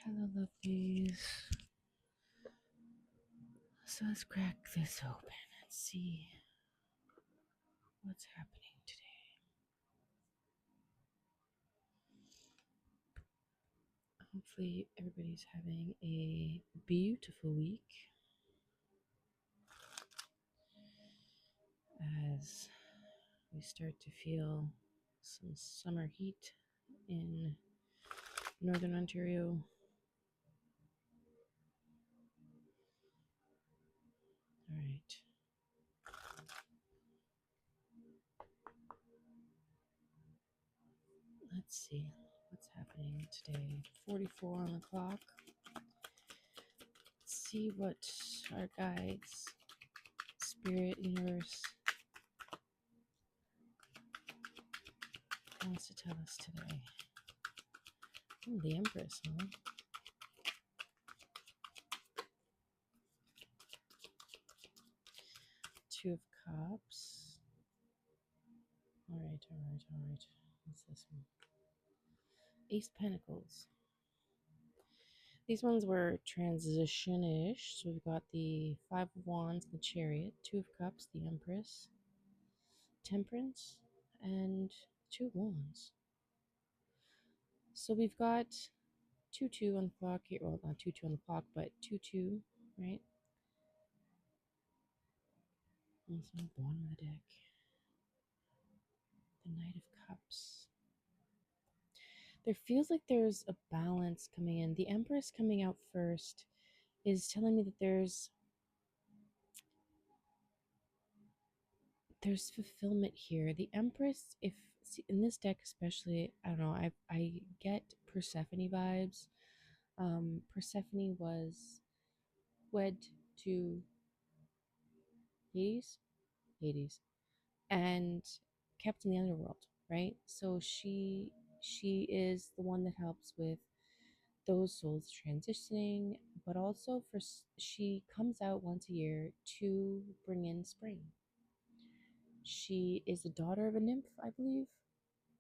Hello, lovelies. So let's crack this open and see what's happening today. Hopefully, everybody's having a beautiful week as we start to feel some summer heat in Northern Ontario. All right. Let's see what's happening today. 44 on the clock. Let's see what our guides, spirit, universe wants to tell us today. Oh, the Empress, huh? Two of Cups. All right. What's this one? Ace Pentacles. These ones were transition-ish. So we've got the Five of Wands, the Chariot, Two of Cups, the Empress, Temperance, and Two of Wands. So we've got 2-2 on the clock here. Well, not 2-2 on the clock, but 2-2, right? Also on the bottom of the deck. The Knight of Cups. There feels like there's a balance coming in. The Empress coming out first is telling me that there's fulfillment here. The Empress, if in this deck especially, I don't know, I get Persephone vibes. Persephone was wed to Hades, and kept in the underworld, right? So she is the one that helps with those souls transitioning, but also she comes out once a year to bring in spring. She is the daughter of a nymph, I believe.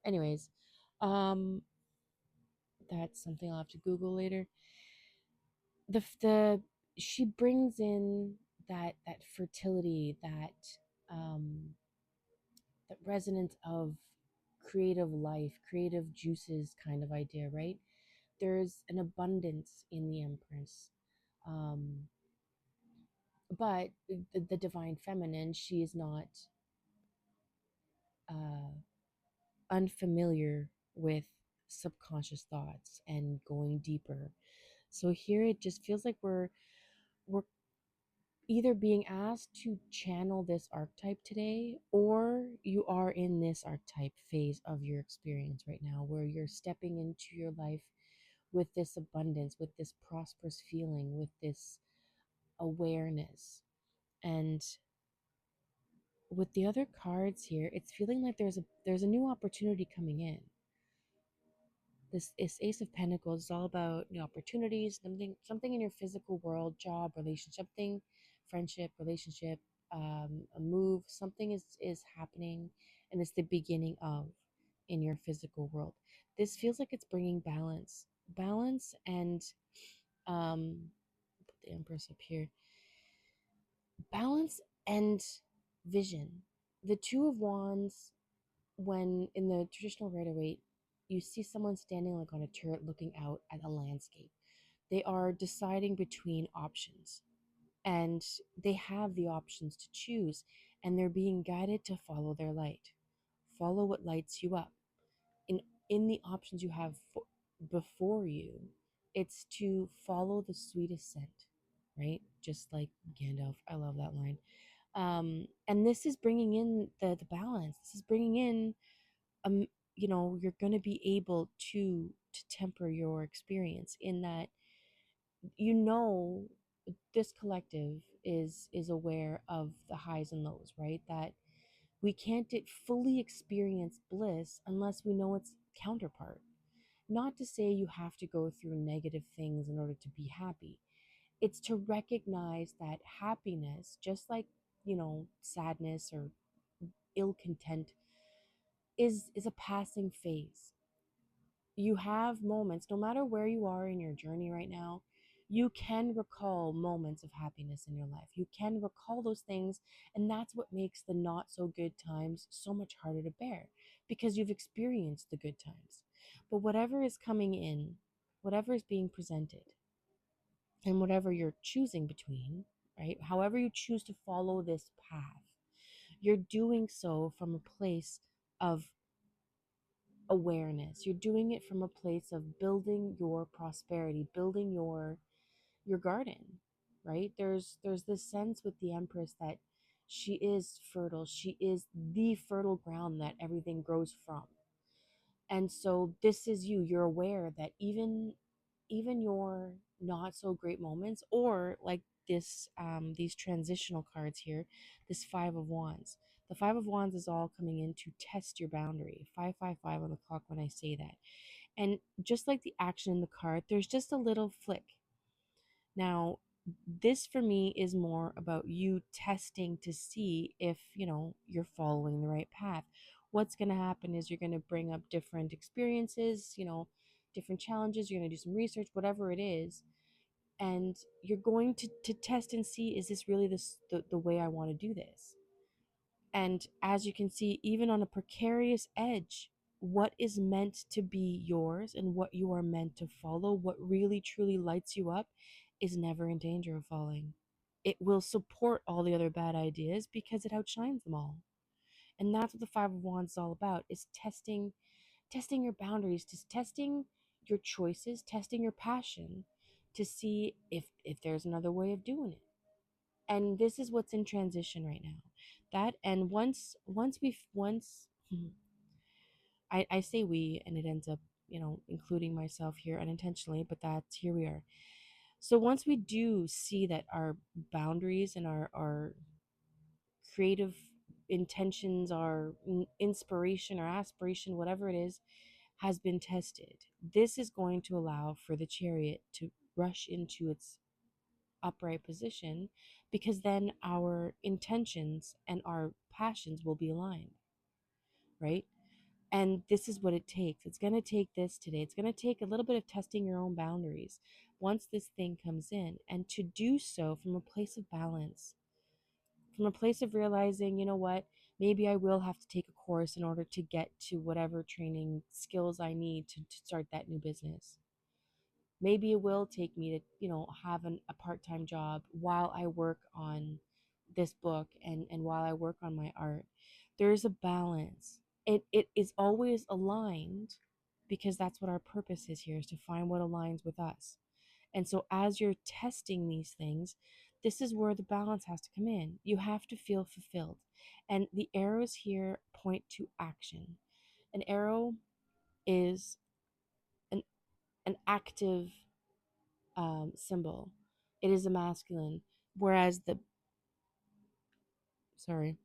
Anyways, um, that's something I'll have to Google later. The she brings in that fertility, um that resonance of creative life, creative juices kind of idea, right? There's an abundance in the Empress. Um, but the divine feminine, she is not uh, unfamiliar with subconscious thoughts and going deeper. So here it just feels like we're either being asked to channel this archetype today, or you are in this archetype phase of your experience right now where you're stepping into your life with this abundance, with this prosperous feeling, with this awareness. And with the other cards here, it's feeling like there's a new opportunity coming in. This Ace of Pentacles is all about new opportunities, something in your physical world, job, relationship, something, friendship, relationship, a move, something is happening, and it's the beginning of in your physical world. This feels like it's bringing balance, and put the Empress up here, balance and vision. The Two of Wands, when in the traditional Rider-Waite, you see someone standing like on a turret looking out at a landscape. They are deciding between options, and they have the options to choose, and they're being guided to follow their light. Follow what lights you up. In the options you have before you, it's to follow the sweetest scent, right? Just like Gandalf. I love that line. And this is bringing in the balance. This is bringing in um you're going to be able to temper your experience, in that you know this collective is aware of the highs and lows, right? That we can't fully experience bliss unless we know its counterpart. Not to say you have to go through negative things in order to be happy. It's to recognize that happiness, just like sadness or ill content, is a passing phase. you have moments, no matter where you are in your journey right now, you can recall moments of happiness in your life. You can recall those things, and that's what makes the not so good times so much harder to bear, because you've experienced the good times. But whatever is coming in, whatever is being presented, and whatever you're choosing between, right? However you choose to follow this path, you're doing so from a place of awareness. You're doing it from a place of building your prosperity, building your garden, right? There's this sense with the Empress that she is fertile. She is the fertile ground that everything grows from. And so this is you. You're aware that even your not so great moments, or like this these transitional cards here, this 5 of Wands. The 5 of Wands is all coming in to test your boundary. 555 on the clock when I say that. And just like the action in the card, there's just a little flick. Now, this for me is more about you testing to see if, you're following the right path. What's going to happen is you're going to bring up different experiences, different challenges. You're going to do some research, whatever it is. And you're going to test and see, is this really the way I want to do this? And as you can see, even on a precarious edge, what is meant to be yours and what you are meant to follow, what really truly lights you up, is never in danger of falling. It will support all the other bad ideas because it outshines them all. And that's what the 5 of Wands is all about, is testing your boundaries, just testing your choices, testing your passion to see if there's another way of doing it. And this is what's in transition right now. That, and once I say we, and it ends up, including myself here unintentionally, but that's, here we are. So once we do see that our boundaries and our creative intentions, our inspiration or aspiration, whatever it is, has been tested, this is going to allow for the Chariot to rush into its upright position, because then our intentions and our passions will be aligned, right? And this is what it takes. It's going to take this today. It's going to take a little bit of testing your own boundaries once this thing comes in, and to do so from a place of balance, from a place of realizing, you know what, maybe I will have to take a course in order to get to whatever training skills I need to start that new business. Maybe it will take me to, have a part-time job while I work on this book, and while I work on my art. There's a balance. It is always aligned, because that's what our purpose is here, is to find what aligns with us. And so as you're testing these things, this is where the balance has to come in. You have to feel fulfilled. And the arrows here point to action. An arrow is an active symbol. It is a masculine, whereas sorry,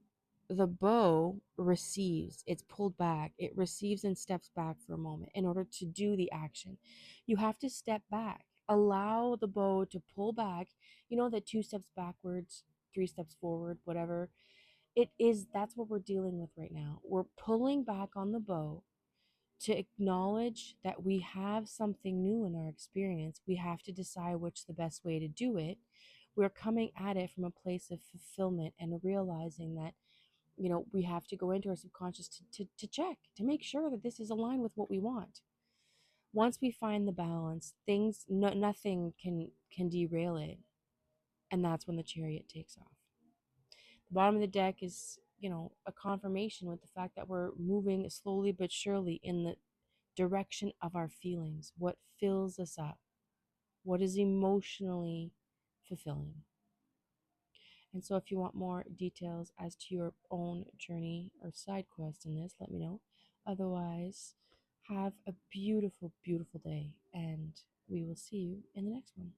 the bow receives. It's pulled back. It receives and steps back for a moment in order to do the action. You have to step back. Allow the bow to pull back. You know that 2 steps backwards, 3 steps forward, whatever. That's what we're dealing with right now. We're pulling back on the bow to acknowledge that we have something new in our experience. We have to decide which the best way to do it. We're coming at it from a place of fulfillment and realizing that, we have to go into our subconscious to check, to make sure that this is aligned with what we want. Once we find the balance, nothing can derail it. And that's when the Chariot takes off. The bottom of the deck is, a confirmation with the fact that we're moving slowly but surely in the direction of our feelings, what fills us up, what is emotionally fulfilling. And so if you want more details as to your own journey or side quest in this, let me know. Otherwise, have a beautiful, beautiful day, and we will see you in the next one.